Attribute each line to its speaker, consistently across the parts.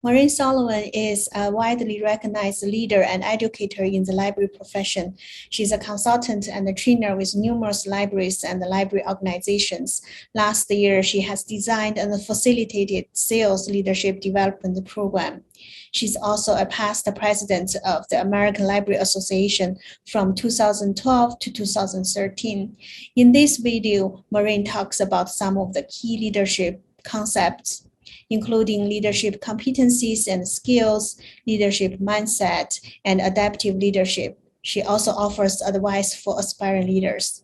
Speaker 1: Maureen Sullivan is a widely recognized leader and educator in the library profession. She's a consultant and a trainer with numerous libraries and library organizations. Last year, she has designed and facilitated CEAL's leadership development program. She's also a past president of the American Library Association from 2012 to 2013. In this video, Maureen talks about some of the key leadership concepts, including leadership competencies and skills, leadership mindset, and adaptive leadership. She also offers advice for aspiring leaders.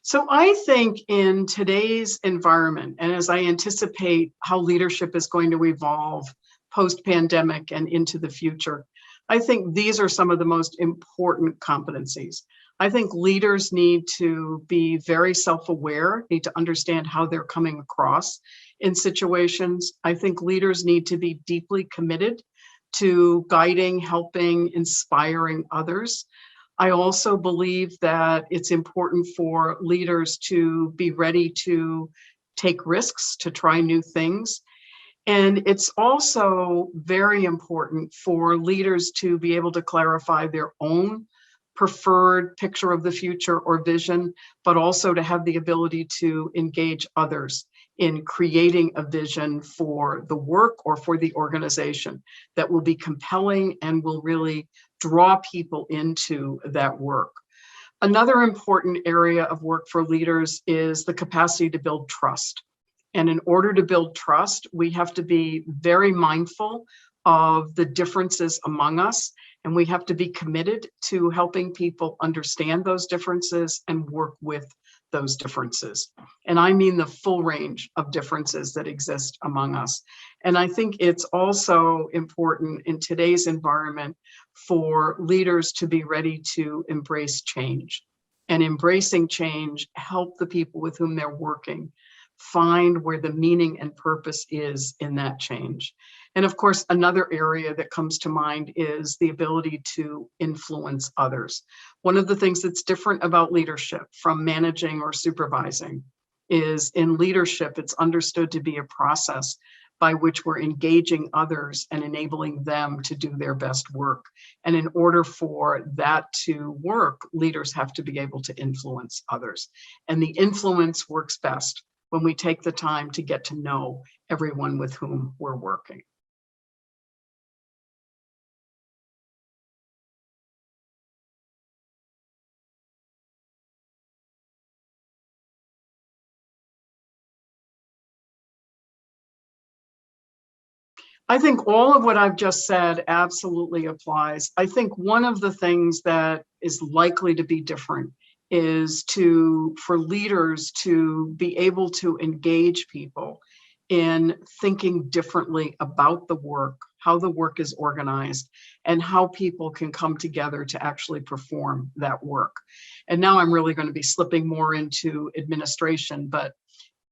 Speaker 2: So I think in today's environment, and as I anticipate how leadership is going to evolve post-pandemic and into the future, I think these are some of the most important competencies. I think leaders need to be very self-aware, need to understand how they're coming across in situations. I think leaders need to be deeply committed to guiding, helping, inspiring others. I also believe that it's important for leaders to be ready to take risks, to try new things. And it's also very important for leaders to be able to clarify their own preferred picture of the future or vision, but also to have the ability to engage others in creating a vision for the work or for the organization that will be compelling and will really draw people into that work. Another important area of work for leaders is the capacity to build trust. And in order to build trust, we have to be very mindful of the differences among us, and we have to be committed to helping people understand those differences and work with those differences. And I mean the full range of differences that exist among us. And I think it's also important in today's environment for leaders to be ready to embrace change. And embracing change, help the people with whom they're working find where the meaning and purpose is in that change. And of course, another area that comes to mind is the ability to influence others. One of the things that's different about leadership from managing or supervising is in leadership, it's understood to be a process by which we're engaging others and enabling them to do their best work. And in order for that to work, leaders have to be able to influence others. And the influence works best when we take the time to get to know everyone with whom we're working. I think all of what I've just said absolutely applies. I think one of the things that is likely to be different is for leaders to be able to engage people in thinking differently about the work, how the work is organized, and how people can come together to actually perform that work. And now I'm really going to be slipping more into administration, but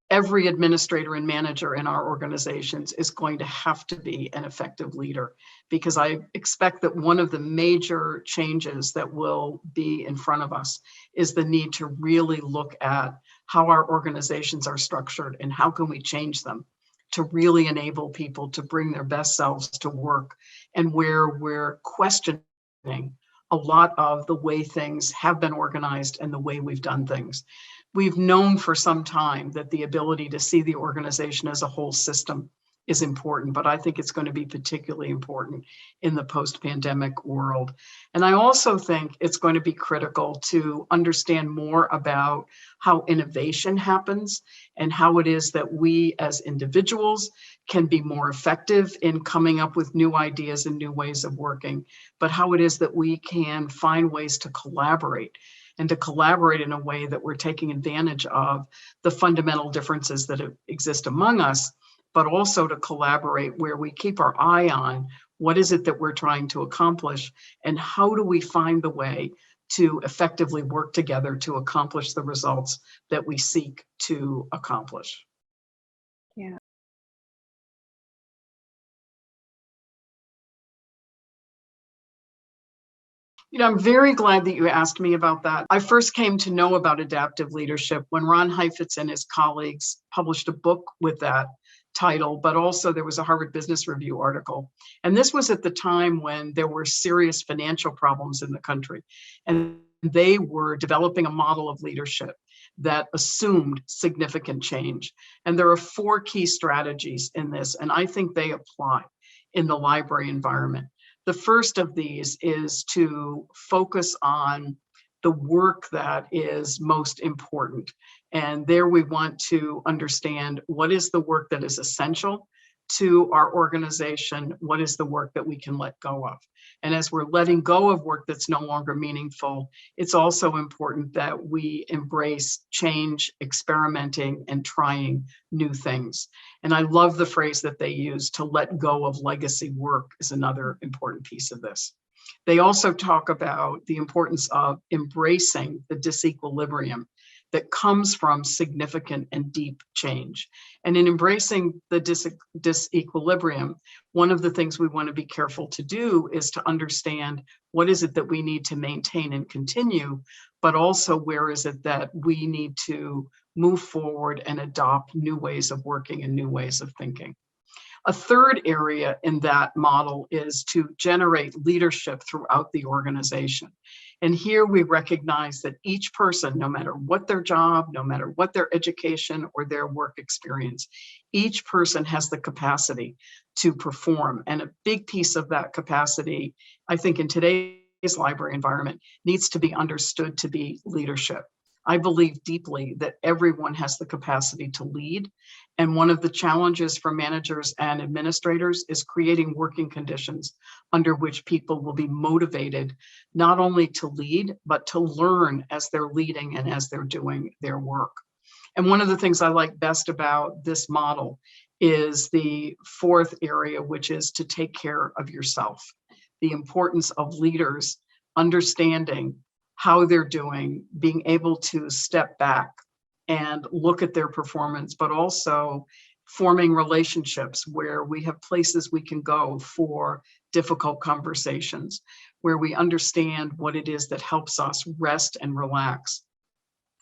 Speaker 2: every administrator and manager in our organizations is going to have to be an effective leader, because I expect that one of the major changes that will be in front of us is the need to really look at how our organizations are structured and how can we change them to really enable people to bring their best selves to work, and where we're questioning a lot of the way things have been organized and the way we've done things. We've known for some time that the ability to see the organization as a whole system is important, but I think it's going to be particularly important in the post-pandemic world. And I also think it's going to be critical to understand more about how innovation happens and how it is that we as individuals can be more effective in coming up with new ideas and new ways of working, but how it is that we can find ways to collaborate, and to collaborate in a way that we're taking advantage of the fundamental differences that exist among us, but also to collaborate where we keep our eye on what is it that we're trying to accomplish, and how do we find the way to effectively work together to accomplish the results that we seek to accomplish.
Speaker 3: Yeah.
Speaker 2: I'm very glad that you asked me about that. I first came to know about adaptive leadership when Ron Heifetz and his colleagues published a book with that title, but also there was a Harvard Business Review article. And this was at the time when there were serious financial problems in the country. And they were developing a model of leadership that assumed significant change. And there are 4 key strategies in this, and I think they apply in the library environment. The first of these is to focus on the work that is most important. And there we want to understand what is the work that is essential to our organization, what is the work that we can let go of. And as we're letting go of work that's no longer meaningful, it's also important that we embrace change, experimenting, and trying new things. And I love the phrase that they use, to let go of legacy work, is another important piece of this. They also talk about the importance of embracing the disequilibrium that comes from significant and deep change. And in embracing the disequilibrium, one of the things we want to be careful to do is to understand what is it that we need to maintain and continue, but also where is it that we need to move forward and adopt new ways of working and new ways of thinking. A third area in that model is to generate leadership throughout the organization. And here we recognize that each person, no matter what their job, no matter what their education or their work experience, each person has the capacity to perform. And a big piece of that capacity, I think in today's library environment, needs to be understood to be leadership. I believe deeply that everyone has the capacity to lead. And one of the challenges for managers and administrators is creating working conditions under which people will be motivated not only to lead, but to learn as they're leading and as they're doing their work. And one of the things I like best about this model is the 4th area, which is to take care of yourself. The importance of leaders understanding how they're doing, being able to step back and look at their performance, but also forming relationships where we have places we can go for difficult conversations, where we understand what it is that helps us rest and relax.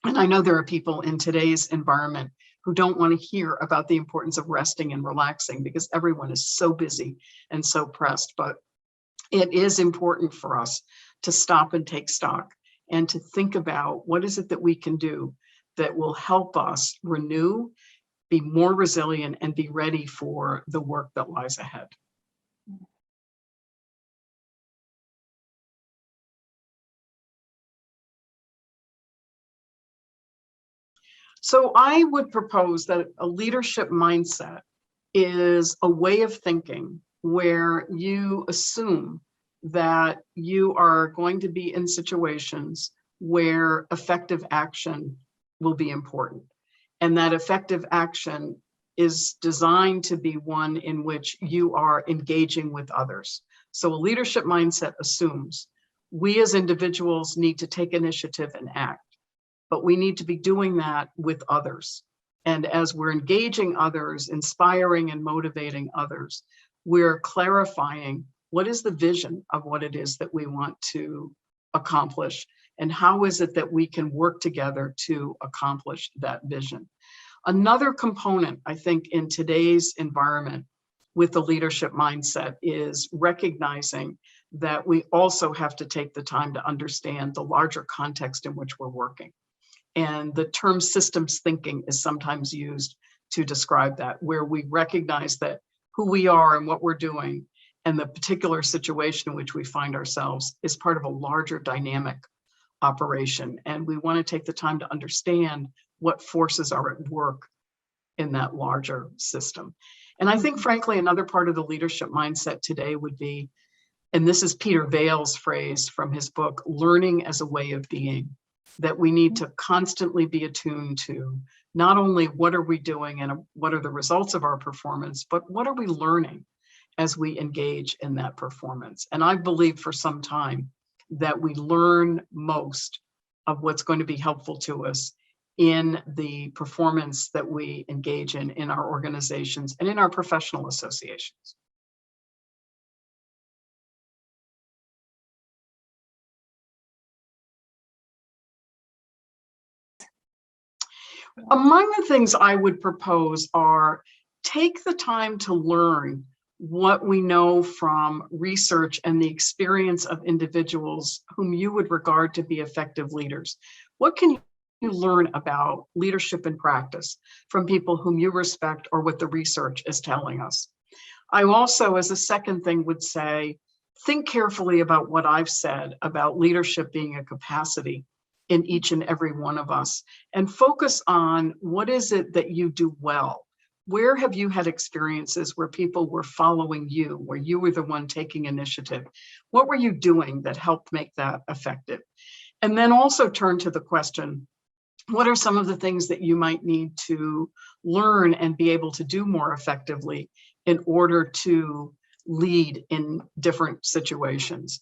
Speaker 2: And I know there are people in today's environment who don't want to hear about the importance of resting and relaxing because everyone is so busy and so pressed, but it is important for us to stop and take stock and to think about what is it that we can do that will help us renew, be more resilient, and be ready for the work that lies ahead. So I would propose that a leadership mindset is a way of thinking where you assume that you are going to be in situations where effective action will be important. And that effective action is designed to be one in which you are engaging with others. So a leadership mindset assumes we as individuals need to take initiative and act, but we need to be doing that with others. And as we're engaging others, inspiring and motivating others, we're clarifying what is the vision of what it is that we want to accomplish, and how is it that we can work together to accomplish that vision. Another component, I think, in today's environment with the leadership mindset is recognizing that we also have to take the time to understand the larger context in which we're working. And the term systems thinking is sometimes used to describe that, where we recognize that who we are and what we're doing and the particular situation in which we find ourselves is part of a larger dynamic operation. And we want to take the time to understand what forces are at work in that larger system. And I think, frankly, another part of the leadership mindset today would be, and this is Peter Vale's phrase from his book, learning as a way of being, that we need to constantly be attuned to not only what are we doing and what are the results of our performance, but what are we learning as we engage in that performance. And I believe for some time that we learn most of what's going to be helpful to us in the performance that we engage in our organizations and in our professional associations. Among the things I would propose are take the time to learn what we know from research and the experience of individuals whom you would regard to be effective leaders. What can you learn about leadership in practice from people whom you respect or what the research is telling us? I also, as a second thing, would say, think carefully about what I've said about leadership being a capacity in each and every one of us, and focus on what is it that you do well. Where have you had experiences where people were following you, where you were the one taking initiative? What were you doing that helped make that effective? And then also turn to the question, what are some of the things that you might need to learn and be able to do more effectively in order to lead in different situations?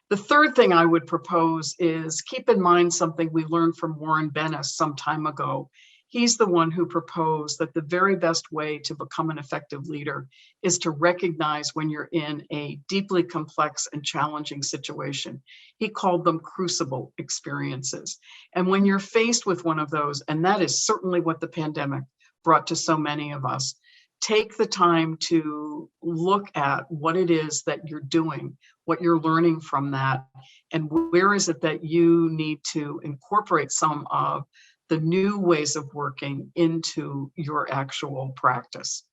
Speaker 2: The third thing I would propose is keep in mind something we learned from Warren Bennis some time ago. He's the one who proposed that the very best way to become an effective leader is to recognize when you're in a deeply complex and challenging situation. He called them crucible experiences. And when you're faced with one of those, and that is certainly what the pandemic brought to so many of us, take the time to look at what it is that you're doing, what you're learning from that, and where is it that you need to incorporate some of the new ways of working into your actual practice.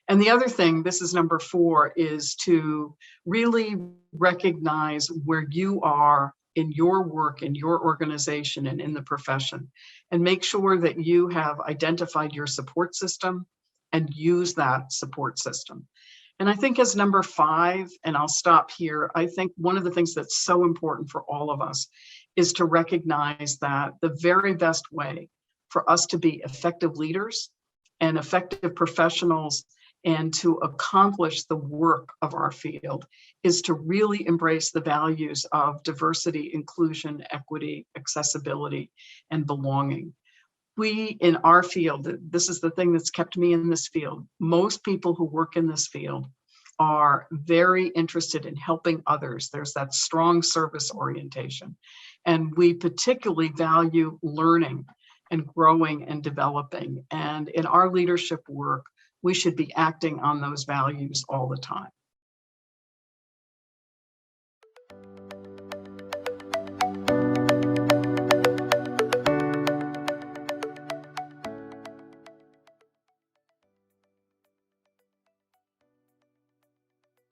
Speaker 2: And the other thing, this is number 4, is to really recognize where you are in your work, in your organization, and in the profession, and make sure that you have identified your support system and use that support system. And I think as number 5, and I'll stop here, I think one of the things that's so important for all of us is to recognize that the very best way for us to be effective leaders and effective professionals and to accomplish the work of our field is to really embrace the values of diversity, inclusion, equity, accessibility, and belonging. We in our field, this is the thing that's kept me in this field. Most people who work in this field are very interested in helping others. There's that strong service orientation. And we particularly value learning and growing and developing. And in our leadership work, we should be acting on those values all the time.